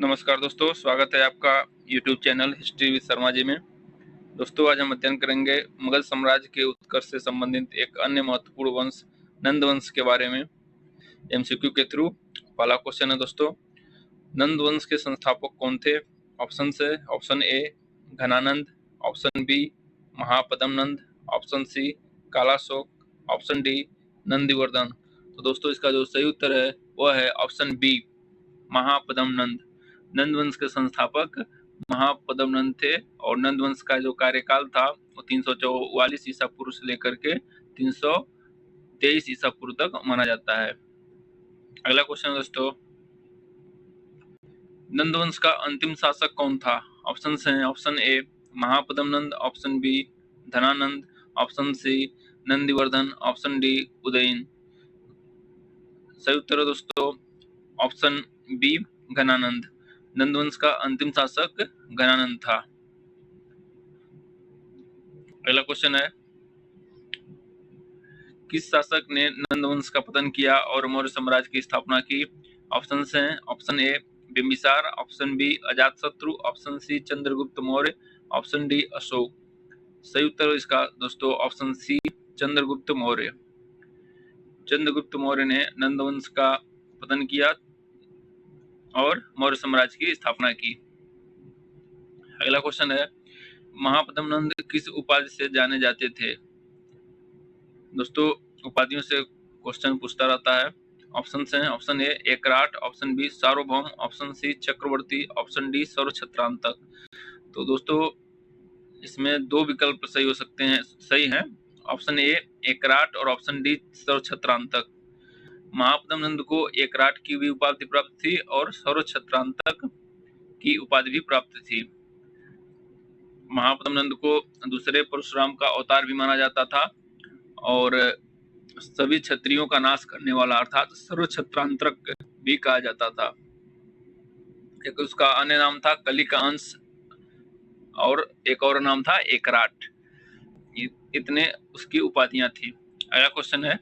नमस्कार दोस्तों, स्वागत है आपका YouTube channel history with Sharma ji में। दोस्तों, आज हम अध्ययन करेंगे मुगल साम्राज्य के उत्कर्ष से संबंधित एक अन्य महत्वपूर्ण वंश नंद वंश के बारे में MCQ के थ्रू। पहला क्वेश्चन है दोस्तों, नंद वंश के संस्थापक कौन थे? ऑप्शन है option A Ghananand, option B Mahapadma Nand, option C Kalashok, option D Nandivardhan. तो दोस्तों, इसका जो सही उत्तर है वह है ऑप्शन बी महापद्म नंद। नंद वंश के संस्थापक महापद्म नंद थे और नंद वंश का जो कार्यकाल था वो 344 ईसा पूर्व से लेकर के 323 ईसा पूर्व तक माना जाता है। अगला क्वेश्चन दोस्तों, नंद वंश का अंतिम शासक कौन था? ऑप्शन है option A Mahapadma Nand, option B Dhananand, option C Nandivardhan, option D Udayan. सही उत्तर है दोस्तों ऑप्शन बी घनानंद। नंदवंश का अंतिम शासक घनानंद था। अगला क्वेश्चन है, किस शासक ने नंदवंश का पतन किया और मौर्य साम्राज्य की स्थापना की? ऑप्शन हैं option A Bimbisara, option B Ajatashatru, option C Chandragupta Maurya, option D Ashoka. सही उत्तर इसका दोस्तों ऑप्शन सी चंद्रगुप्त मौर्य। चंद्रगुप्त मौर्य ने नंदवंश का पतन किया और मौर्य साम्राज्य की स्थापना की। अगला क्वेश्चन है, महापद्म नंद किस उपाधि से जाने जाते थे? दोस्तों, उपाधियों से क्वेश्चन पूछता रहता है। ऑप्शन हैं ऑप्शन ए एकराट, ऑप्शन बी सार्वभौम, ऑप्शन सी चक्रवर्ती, ऑप्शन डी सर्वछत्रांतक। तो दोस्तों, इसमें दो विकल्प सही हो सकते हैं, सही है ऑप्शन ए एकराट और ऑप्शन डी सर्वछत्रांतक। महापद्म नंद को एकराट की भी उपाधि प्राप्त थी और सर्वछत्रांतक की उपाधि भी प्राप्त थी। महापद्म नंद को दूसरे परशुराम का अवतार भी माना जाता था और सभी क्षत्रियों का नाश करने वाला अर्थात सर्वछत्रांतक भी कहा जाता था। एक उसका अन्य नाम था कली का अंश और एक और नाम था एकराट। इतने उसकी उपाधियां थी। अगला क्वेश्चन है,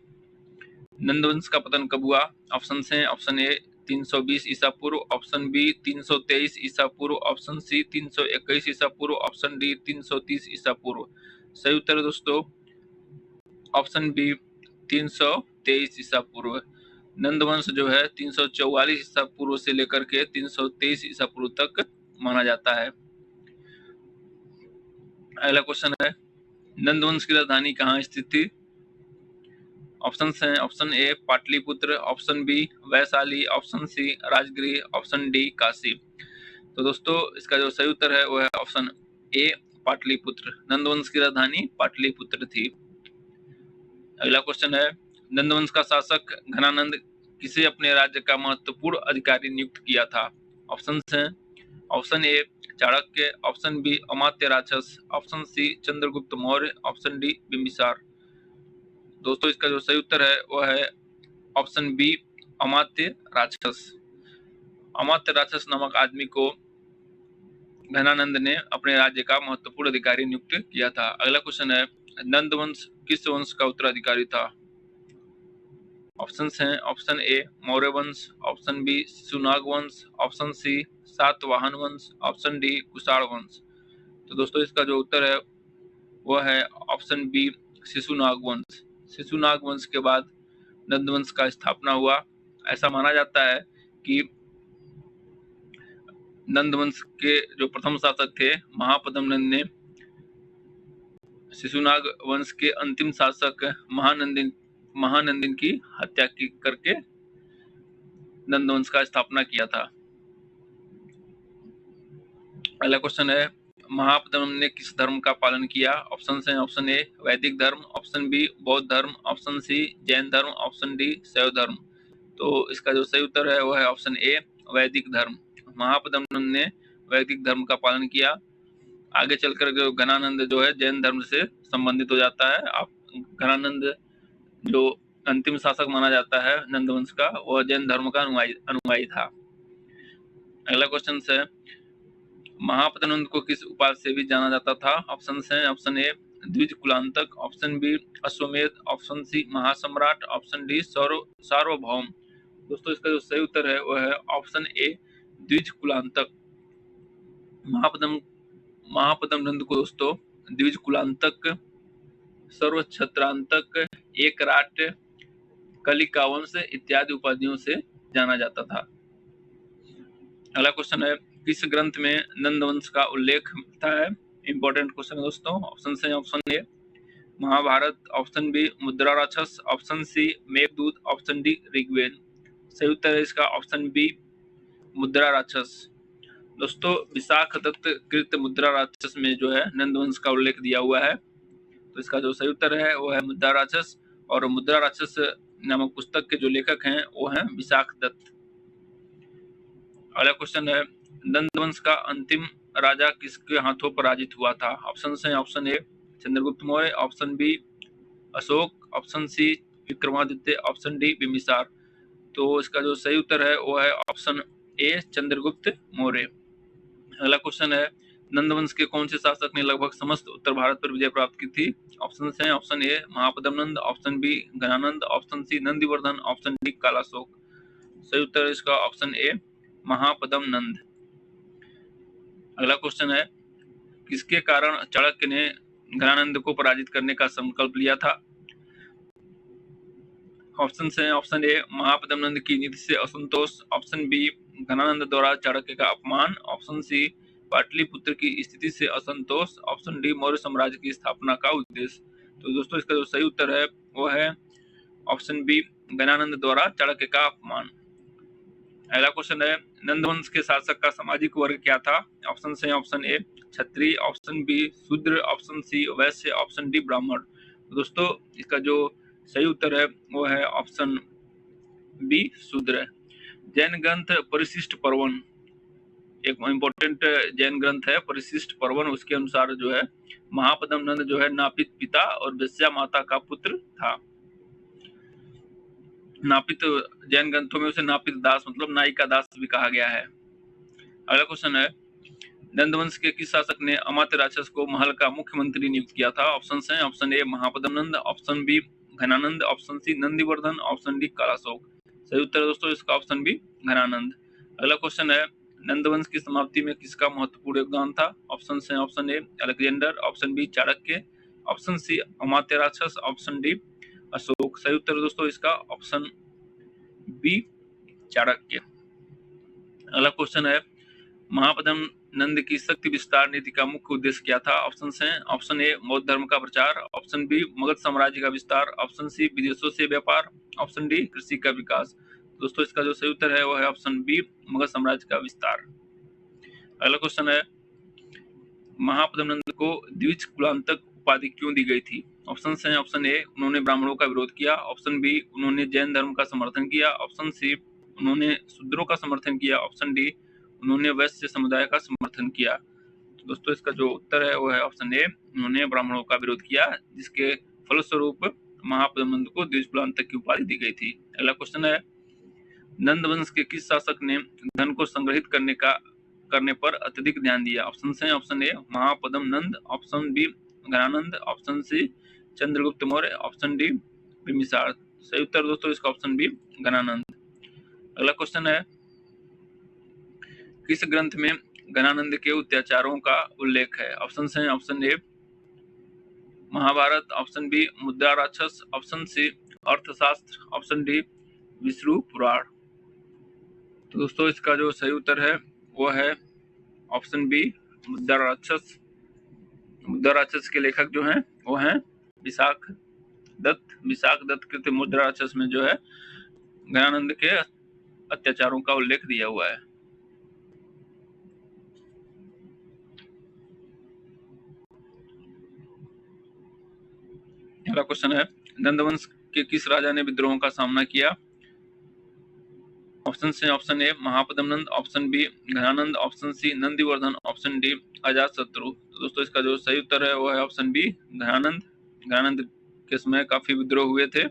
नंदवंश का पतन कब हुआ? ऑप्शन हैं ऑप्शन ए 320 ईसा पूर्व, ऑप्शन बी 323 ईसा पूर्व, ऑप्शन सी 321 ईसा पूर्व, ऑप्शन डी 330 ईसा पूर्व। सही उत्तर दोस्तों ऑप्शन बी 323 ईसा पूर्व। नंदवंश जो है 344 ईसा पूर्व से लेकर के 323 ईसा पूर्व तक माना जाता है। अगला क्वेश्चन है, नंदवंश की राजधानी कहाँ स्थित थी? ऑप्शन हैं option A Pataliputra, option B Vaishali, option C Rajagriha, option D Kashi. तो दोस्तों, इसका जो सही उत्तर है वो है ऑप्शन ए पाटलिपुत्र। नंदवंश की राजधानी पाटलिपुत्र थी। अगला क्वेश्चन है, नंदवंश का शासक घनानंद किसे अपने राज्य का महत्वपूर्ण अधिकारी नियुक्त किया था? ऑप्शन हैं option A Chanakya, option B Amatya Rakshas, option C Chandragupta Maurya, option D Bimbisara. दोस्तों, इसका जो सही उत्तर है वह है ऑप्शन बी अमात्य राक्षस। अमात्य राक्षस नामक आदमी को घनानंद ने अपने राज्य का महत्वपूर्ण अधिकारी नियुक्त किया था। अगला क्वेश्चन है, नंदवंश किस वंश का उत्तराधिकारी था? ऑप्शन हैं ऑप्शन ए मौर्य वंश, ऑप्शन बी शिशुनाग वंश, ऑप्शन सी सातवाहन वंश, ऑप्शन डी कुषाण वंश। तो दोस्तों, इसका जो उत्तर है वह है ऑप्शन बी शिशुनाग वंश। शिशुनाग वंश के बाद नंदवंश का स्थापना हुआ। ऐसा माना जाता है कि नंदवंश के जो प्रथम शासक थे महापद्म नंद ने शिशुनाग वंश के अंतिम शासक महानंदिन की हत्या करके नंदवंश का स्थापना किया था। अगला क्वेश्चन है, महापद्म ने किस धर्म का पालन किया? ऑप्शन हैं ऑप्शन ए वैदिक धर्म, ऑप्शन बी बौद्ध धर्म, ऑप्शन सी जैन धर्म, ऑप्शन डी शैव धर्म। तो इसका जो सही उत्तर है वह है ऑप्शन ए वैदिक धर्म। महापद्म ने वैदिक धर्म का पालन किया। आगे चलकर जो घनानंद जो है जैन धर्म से संबंधित हो जाता है। आप घनानंद जो अंतिम शासक माना जाता है नंदवंश का, वह जैन धर्म का अनुयायी था। अगला क्वेश्चन है, महापद्म नंद को किस उपाधि से भी जाना जाता था? ऑप्शन हैं ऑप्शन ए द्विज कुलांतक, ऑप्शन बी अश्वमेध, ऑप्शन सी महासम्राट, ऑप्शन डी सार्वभौम। दोस्तों, इसका जो सही उत्तर है वह है ऑप्शन ए द्विज कुलांतक। महापद्म नंद को दोस्तों द्विज कुलांतक, सर्वछत्रांतक, एकराट, कलिकावंश इत्यादि उपाधियों से जाना जाता था। अगला क्वेश्चन है, किस ग्रंथ में नंदवंश का उल्लेख मिलता है? इंपॉर्टेंट क्वेश्चन है दोस्तों। ऑप्शन है, option A Mahabharata, option B Mudra Rakshasa, option C Meghaduta, option D Rigveda. सही उत्तर है इसका ऑप्शन बी मुद्रा राक्षस। दोस्तों विशाख दत्त कृत मुद्रा राक्षस में जो है नंदवंश का उल्लेख दिया हुआ है, तो इसका जो सही उत्तर है वो है मुद्रा राक्षस। और मुद्रा राक्षस नामक पुस्तक के जो लेखक हैं वो हैं विशाख दत्त। अगला क्वेश्चन है, नंदवंश का अंतिम राजा किसके हाथों पराजित हुआ था? ऑप्शन है, option A Chandragupta Maurya, option B Ashoka, option C Vikramaditya, option D Bimbisara. तो इसका जो सही उत्तर है वो है ऑप्शन ए चंद्रगुप्त मौर्य। अगला क्वेश्चन है, नंदवंश के कौन से शासक ने लगभग समस्त उत्तर भारत पर विजय प्राप्त की थी? ऑप्शन है, option A Mahapadma Nand, option B Ghananand, option C Nandivardhan, option D Kalashok. सही उत्तर है इसका ऑप्शन ए महापद्म नंद। अगला क्वेश्चन है, किसके कारण चाणक्य ने घनानंद को पराजित करने का संकल्प लिया था? ऑप्शन है, ऑप्शन ए महापद्म नंद की नीति से असंतोष, ऑप्शन बी घनानंद द्वारा चाणक्य का अपमान, ऑप्शन सी पाटलिपुत्र की स्थिति से असंतोष, ऑप्शन डी मौर्य साम्राज्य की स्थापना का उद्देश्य। तो दोस्तों इसका जो सही उत्तर है वो है ऑप्शन बी घनानंद द्वारा चाणक्य का अपमान। अगला क्वेश्चन है, नंदवंश के शासक का सामाजिक वर्ग क्या था? ऑप्शन है, option A Kshatriya, option B Shudra, option C Vaishya, option D ब्राह्मण। दोस्तों इसका जो सही उत्तर है वो है ऑप्शन बी शूद्र। जैन ग्रंथ परिशिष्ट पर्वन, एक इंपॉर्टेंट जैन ग्रंथ है परिशिष्ट पर्वन, उसके अनुसार जो है महापद्म नंद जो है नापित पिता और वेश्या माता का पुत्र था। नापित जैन ग्रंथों में उसे नापित दास मतलब नायिका दास भी कहा गया है। अगला क्वेश्चन है, नंदवंश के किस शासक ने अमात्य राक्षस को महल का मुख्यमंत्री नियुक्त किया था? ऑप्शन है, option A Mahapadma Nand, option B Ghananand, option C Nandivardhan, option D Kalashok. सही उत्तर दोस्तों इसका ऑप्शन बी घनानंद। अगला क्वेश्चन है, नंदवंश की समाप्ति में किसका महत्वपूर्ण योगदान था? ऑप्शन है, option A Alexander, option B Chanakya, option C Amatya Rakshas, option D Ashoka. सही उत्तर दोस्तों इसका ऑप्शन बी चाणक्य। अगला क्वेश्चन है, महापद्म नंद की शक्ति विस्तार नीति का मुख्य उद्देश्य क्या था? ऑप्शन है, ऑप्शन ए बौद्ध धर्म का प्रचार, ऑप्शन बी मगध साम्राज्य का विस्तार, ऑप्शन सी विदेशों से व्यापार, ऑप्शन डी कृषि का विकास। दोस्तों इसका जो सही उत्तर है वो है ऑप्शन बी मगध साम्राज्य का विस्तार। अगला क्वेश्चन है, महापद्म नंद को द्विज कुलांतक उपाधि क्यों दी गई थी? ऑप्शन है, ऑप्शन ए उन्होंने ब्राह्मणों का विरोध किया, ऑप्शन बी उन्होंने जैन धर्म का समर्थन किया, ऑप्शन सी उन्होंने शूद्रों का समर्थन किया, ऑप्शन डी उन्होंने वैश्य समुदाय का समर्थन किया। तो दोस्तों इसका जो उत्तर है वो है ऑप्शन ए उन्होंने ब्राह्मणों का विरोध किया, जिसके फलस्वरूप महापद्म नंद को द्विज कुलांतक की उपाधि दी गई थी। अगला क्वेश्चन है, नंदवंश के किस शासक ने धन को संग्रहित करने पर अत्यधिक ध्यान दिया? ऑप्शन है, option A Mahapadma Nand, option B Ghananand, option C Chandragupta Maurya, option D Bimbisara. सही उत्तर दोस्तों इसका ऑप्शन बी घनानंद। अगला क्वेश्चन है, किस ग्रंथ में घनानंद के अत्याचारों का उल्लेख है? ऑप्शन है, option A Mahabharata, option B Mudra Rakshasa, option सी अर्थशास्त्र, ऑप्शन डी विष्णु पुराण। तो दोस्तों इसका जो सही उत्तर है वो है ऑप्शन बी मुद्रा राक्षस। मुद्रा राक्षस के लेखक जो हैं वो हैं विशाख दत्त। विशाख दत्त कृत मुद्रा राक्षस में जो है घनानंद के अत्याचारों का उल्लेख दिया हुआ है। अगला क्वेश्चन है, नंदवंश के किस राजा ने विद्रोहों का सामना किया? ऑप्शन है, option A Mahapadma Nand, option B Ghananand, option C Nandivardhan, option D Ajatashatru. तो दोस्तों इसका जो सही उत्तर है वो है ऑप्शन बी घनानंद। घनानंद के समय काफी विद्रोह हुए थे,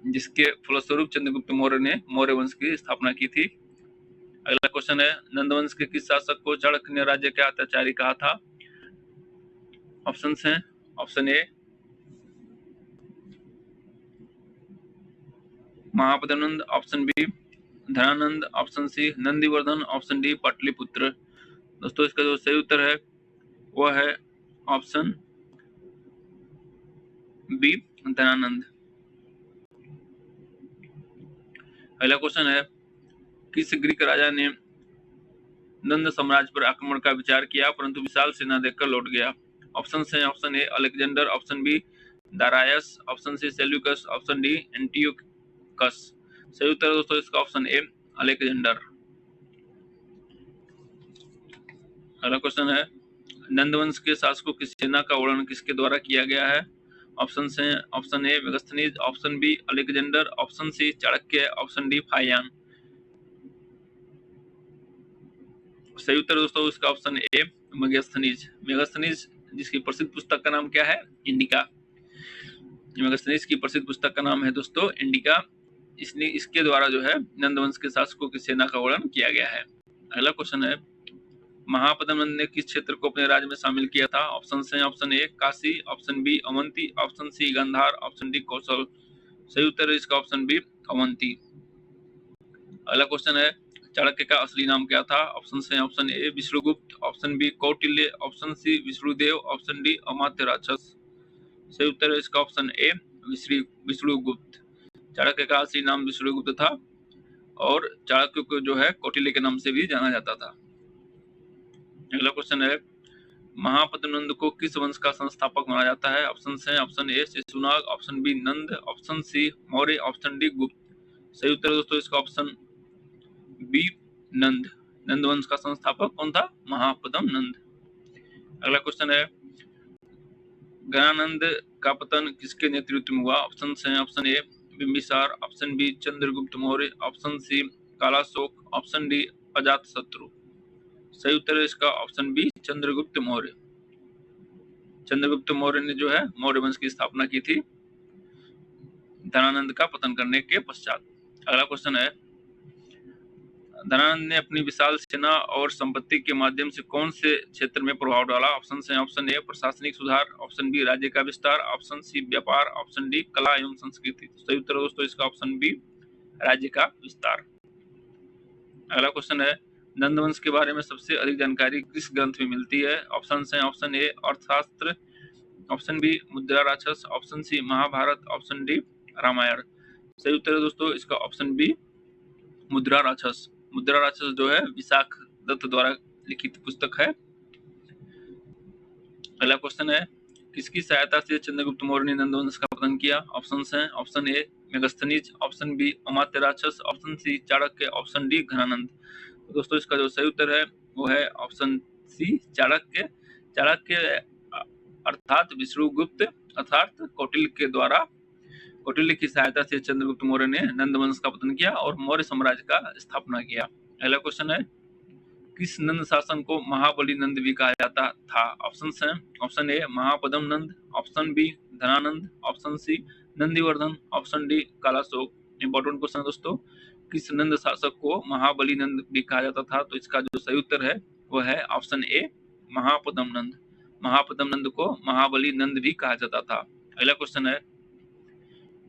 जिसके फलस्वरूप चंद्रगुप्त मौर्य ने मौर्य वंश की स्थापना की थी। अगला क्वेश्चन है, नंदवंश के किस शासक को चाणक्य ने राज्य के अत्याचारी कहा था? ऑप्शन है, option A Mahapadma Nand, option B Dhananand, option C Nandivardhan, option D Pataliputra. दोस्तों इसका जो सही उत्तर है वो है ऑप्शन बी धनानंद। अगला क्वेश्चन है, किस ग्रीक राजा ने नंद साम्राज्य पर आक्रमण का विचार किया परंतु विशाल सेना देखकर लौट गया? ऑप्शन है option A Alexander, option B Darius, option C Seleucus, option D Antiochus. सही उत्तर है दोस्तों इसका ऑप्शन ए अलेक्जेंडर। अगला क्वेश्चन है, नंदवंश के शासकों की सेना का वर्णन किसके द्वारा किया गया है? ऑप्शन है option A Megasthenes, option B Alexander, option C Chanakya, option D Fahien. सही उत्तर दोस्तों इसका ऑप्शन ए मेगास्थनीज। मेगास्थनीज जिसकी प्रसिद्ध पुस्तक का नाम क्या है? इंडिका। मेगास्थनीज की प्रसिद्ध पुस्तक का नाम है दोस्तों इंडिका। इसके द्वारा जो है नंदवंश के शासकों की सेना का वर्णन किया गया है। अगला क्वेश्चन है, महापद्म नंद ने किस क्षेत्र को अपने राज्य में शामिल किया था? ऑप्शन है option A Kashi, option B Avanti, option C Gandhara, option D Kaushal. सही उत्तर है इसका ऑप्शन बी अवंती। अगला क्वेश्चन है, चाणक्य का असली नाम क्या था? ऑप्शन है option A Vishnugupta, option B Kautilya, option C Vishnudev, option D Amatya Rakshas. सही उत्तर है इसका ऑप्शन ए विष्णुगुप्त। चाणक्य का असली नाम विष्णुगुप्त था और चाणक्य को जो है कौटिल्य के नाम से भी जाना जाता था। अगला क्वेश्चन है, महापद्म नंद को किस वंश का संस्थापक माना जाता है? ऑप्शन है option A Shishunaga, option B Nand, option C Maurya, option D Gupta. सही उत्तर दोस्तों इसका ऑप्शन बी नंद। नंद वंश का संस्थापक कौन था? महापद्म नंद। अगला क्वेश्चन है, गणानंद का पतन किसके नेतृत्व में हुआ? ऑप्शन है option A Bimbisara, option B Chandragupta Maurya, option C Kalashok, option D Ajatashatru. सही उत्तर है इसका ऑप्शन बी चंद्रगुप्त मौर्य। चंद्रगुप्त मौर्य ने जो है मौर्य वंश की स्थापना की थी धनानंद का पतन करने के पश्चात। अगला क्वेश्चन है, धनानंद ने अपनी विशाल सेना और संपत्ति के माध्यम से कौन से क्षेत्र में प्रभाव डाला? ऑप्शन है ऑप्शन ए प्रशासनिक सुधार, ऑप्शन बी राज्य का विस्तार, ऑप्शन सी व्यापार, ऑप्शन डी कला एवं संस्कृति। सही उत्तर दोस्तों इसका ऑप्शन बी राज्य का विस्तार। अगला क्वेश्चन है, नंदवंश के बारे में सबसे अधिक जानकारी किस ग्रंथ में मिलती है? ऑप्शन है ऑप्शन ए अर्थशास्त्र, option B Mudra Rakshasa, option C Mahabharata, option D Ramayana. सही उत्तर है दोस्तों इसका ऑप्शन बी मुद्रा राक्षस। मुद्रा राक्षस जो है विशाख दत्त द्वारा लिखित पुस्तक है। अगला क्वेश्चन है, किसकी सहायता से चंद्रगुप्त मौर्य ने नंदवंश का पतन किया? ऑप्शन है option A Megasthenes, option B Amatya Rakshas, option C Chanakya, option D Ghanananda. तो दोस्तों इसका जो सही उत्तर है वो है ऑप्शन सी चाणक्य। चाणक्य अर्थात विष्णुगुप्त अर्थात कौटिल्य की सहायता से चंद्रगुप्त मौर्य ने नंदवंश का पतन किया और मौर्य साम्राज्य का स्थापना किया। अगला क्वेश्चन है, किस नंद शासन को महाबली नंद भी कहा जाता था? ऑप्शन है option A Mahapadma Nand, option B Dhananand, option C Nandivardhan, option D Kalashok. Important question है दोस्तों, किस नंद शासक को महाबली नंद भी कहा जाता था? तो इसका जो सही उत्तर है वो है ऑप्शन ए महापद्म नंद। महापद्म नंद को महाबली नंद भी कहा जाता था। अगला क्वेश्चन है,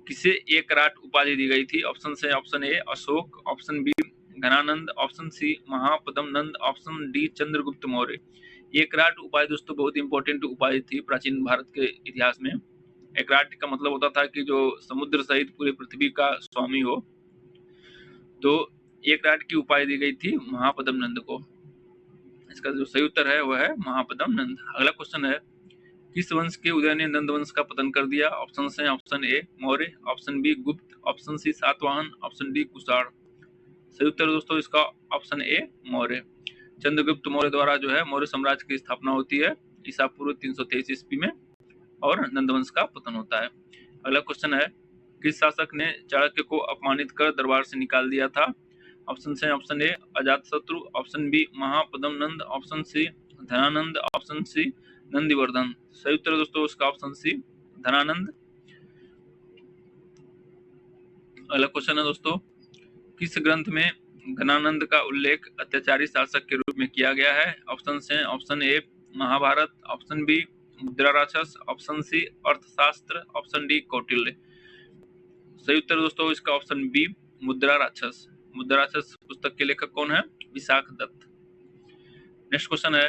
किसे एक राट उपाधि दी गई थी? ऑप्शन है option A Ashoka, option B Ghananand, option C Mahapadma Nand, option D Chandragupta Maurya. एक राट उपाधि दोस्तों बहुत इंपॉर्टेंट उपाधि थी प्राचीन भारत के इतिहास में। एक राट का मतलब होता था कि जो समुद्र सहित पूरी पृथ्वी का स्वामी हो। तो एक राट की उपाधि दी गई थी महापद्म नंद को। इसका जो सही उत्तर है वह है महापद्म नंद। अगला क्वेश्चन है, किस वंश के उदय ने नंद वंश का पतन कर दिया? ऑप्शन है option A Maurya, option B Gupta, option C Satavahana, option D Kushan. सही उत्तर दोस्तों इसका ऑप्शन ए मौर्य। चंद्रगुप्त मौर्य द्वारा जो है मौर्य साम्राज्य की स्थापना होती है ईसा पूर्व 323 ईस्वी में और नंदवंश का पतन होता है। अगला क्वेश्चन है, किस शासक ने चाणक्य को अपमानित कर दरबार से निकाल दिया था? ऑप्शन है option A Ajatashatru, option B Mahapadma Nand, option C Dhananand, option C Nandivardhan. सही उत्तर दोस्तों इसका ऑप्शन सी धनानंद। अगला क्वेश्चन है दोस्तों, किस ग्रंथ में घनानंद का उल्लेख अत्याचारी शासक के रूप में किया गया है? ऑप्शन है option A Mahabharata, option B Mudra Rakshasa, option सी अर्थशास्त्र, ऑप्शन डी कौटिल्य। सही उत्तर दोस्तों इसका ऑप्शन बी मुद्रा राक्षस। मुद्राराक्षस पुस्तक के लेखक कौन है? विशाख दत्त। नेक्स्ट क्वेश्चन है,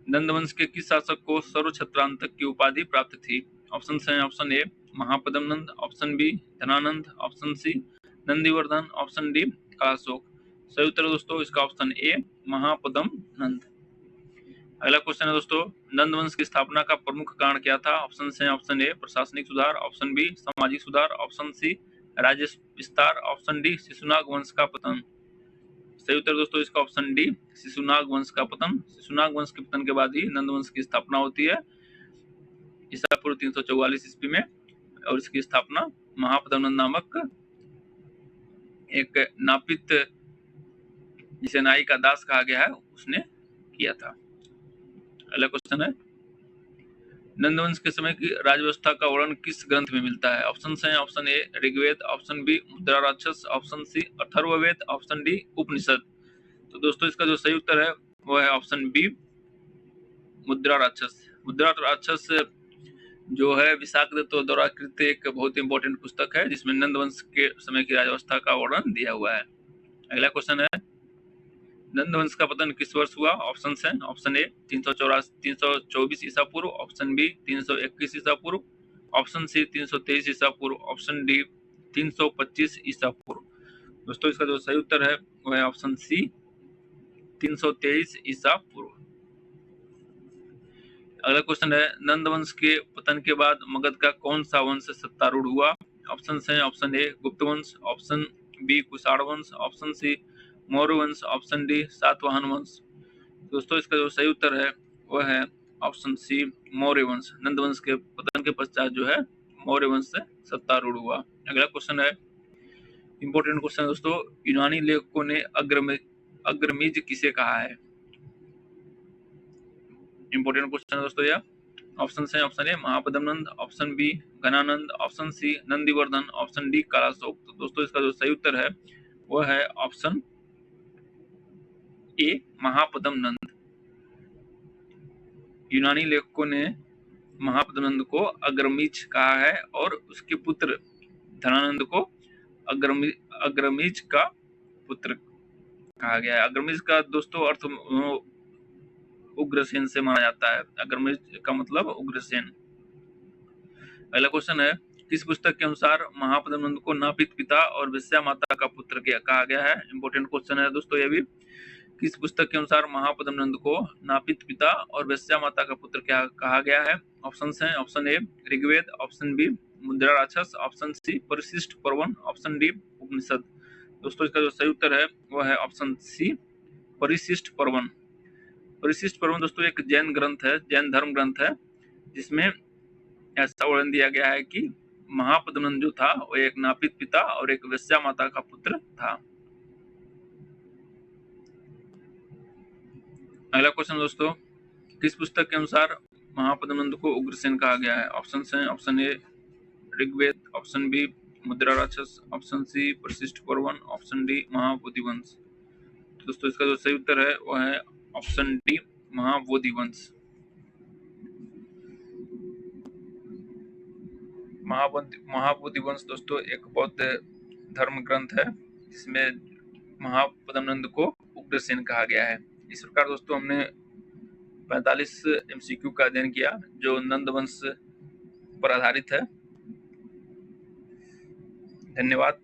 नंदवंश के किस शासक को सर्वछत्रांतक की उपाधि प्राप्त थी? ऑप्शन है, option A Mahapadma Nand, option B Dhananand, option C Nandivardhan, option D Kalashok. सही उत्तर दोस्तों इसका ऑप्शन ए महापद्म नंद। अगला क्वेश्चन है दोस्तों, नंदवंश की स्थापना का प्रमुख कारण क्या था? ऑप्शन है, ऑप्शन ए प्रशासनिक सुधार, ऑप्शन बी सामाजिक सुधार, ऑप्शन सी राज्य विस्तार, ऑप्शन डी शिशुनाग वंश का पतन। सही उत्तर दोस्तों इसका ऑप्शन डी शिशुनाग वंश का पतन। शिशुनाग वंश के पतन के बाद ही नंदवंश की स्थापना होती है ईसा पूर्व 344 ईस्वी में, और इसकी स्थापना महापद्म नंद नामक एक नापित जिसे नाई का दास कहा गया है उसने किया था। अगला क्वेश्चन है, नंदवंश के समय की राजव्यवस्था का वर्णन किस ग्रंथ में मिलता है? ऑप्शन है, option A Rigveda, option B Mudrarakshasa, option C Atharvaveda, option D Upanishad. तो दोस्तों इसका जो सही उत्तर है वो है ऑप्शन बी मुद्राराक्षस। मुद्राराक्षस जो है विशाख दत्त द्वारा कृत एक बहुत इंपॉर्टेंट पुस्तक है जिसमें नंदवंश के समय की राजव्यवस्था का वर्णन दिया हुआ है। अगला क्वेश्चन है, नंदवंश का पतन किस वर्ष हुआ? ऑप्शन है, ऑप्शन ए 324 ईसा पूर्व, ऑप्शन बी 321 ईसा पूर्व, ऑप्शन सी 323 ईसा पूर्व, ऑप्शन डी 325 ईसा पूर्व। दोस्तों इसका जो सही उत्तर है वो है ऑप्शन सी 323 ईसा पूर्व। अगला क्वेश्चन है, नंदवंश के पतन के बाद मगध का कौन सा वंश सत्तारूढ़ हुआ? ऑप्शन है, ऑप्शन ए गुप्त वंश, ऑप्शन बी कुषाण वंश, ऑप्शन सी मौर्य वंश, ऑप्शन डी सातवाहन वंश। दोस्तों इसका जो सही उत्तर है वह है ऑप्शन सी मौर्य वंश। नंदवंश के पतन के पश्चात जो है मौर्य वंश से सत्तारूढ़ हुआ। अगला क्वेश्चन है, इंपॉर्टेंट क्वेश्चन दोस्तों, यूनानी लेखकों ने अग्रमीज किसे कहा है? इंपॉर्टेंट क्वेश्चन है दोस्तों यह। ऑप्शन है, option A Mahapadma Nand, option B Ghananand, option C Nandivardhan, option D Kalashok. तो दोस्तों इसका जो सही उत्तर है वह है ऑप्शन ए महापद्म नंद। यूनानी लेखकों ने महापद्म नंद को अग्रमीज कहा है और उसके पुत्र धनानंद को अग्रमीज का पुत्र कहा गया है। अग्रमीज का दोस्तों अर्थ उग्रसेन से माना जाता है। अग्रमीज का मतलब उग्रसेन। अगला क्वेश्चन है, किस पुस्तक के अनुसार महापद्म नंद को नापित पिता और वेश्या माता का पुत्र कहा गया है? इंपॉर्टेंट क्वेश्चन है दोस्तों ये भी। किस पुस्तक के अनुसार महापद्म नंद को नापित पिता और वेश्या माता का पुत्र कहा गया है? ऑप्शन है, option A Rigveda, option B Mudrarakshasa, option C Parishishta Parvan, option D उपनिषद। दोस्तों इसका जो सही उत्तर है वह है ऑप्शन सी परिशिष्ट पर्वन। परिशिष्ट पर्वन दोस्तों एक जैन ग्रंथ है, जैन धर्म ग्रंथ है, जिसमें ऐसा वर्णन दिया गया है कि महापद्म नंद जो था वो एक नापित पिता और एक वेश्या माता का पुत्र था। अगला क्वेश्चन दोस्तों, किस पुस्तक के अनुसार महापद्म नंद को उग्रसेन कहा गया है? ऑप्शन है, option A Rigveda, option B Mudrarakshasa, option C Parishishta Parvan, option D Mahabodhi वंश। दोस्तों इसका जो सही उत्तर है वह है ऑप्शन डी महाबोधि वंश। महाबोधि वंश दोस्तों एक बौद्ध धर्म ग्रंथ है जिसमें महापद्म नंद को उग्रसेन कहा गया है। इस प्रकार दोस्तों हमने 45 MCQ का अध्ययन किया जो नंद वंश पर आधारित है। धन्यवाद।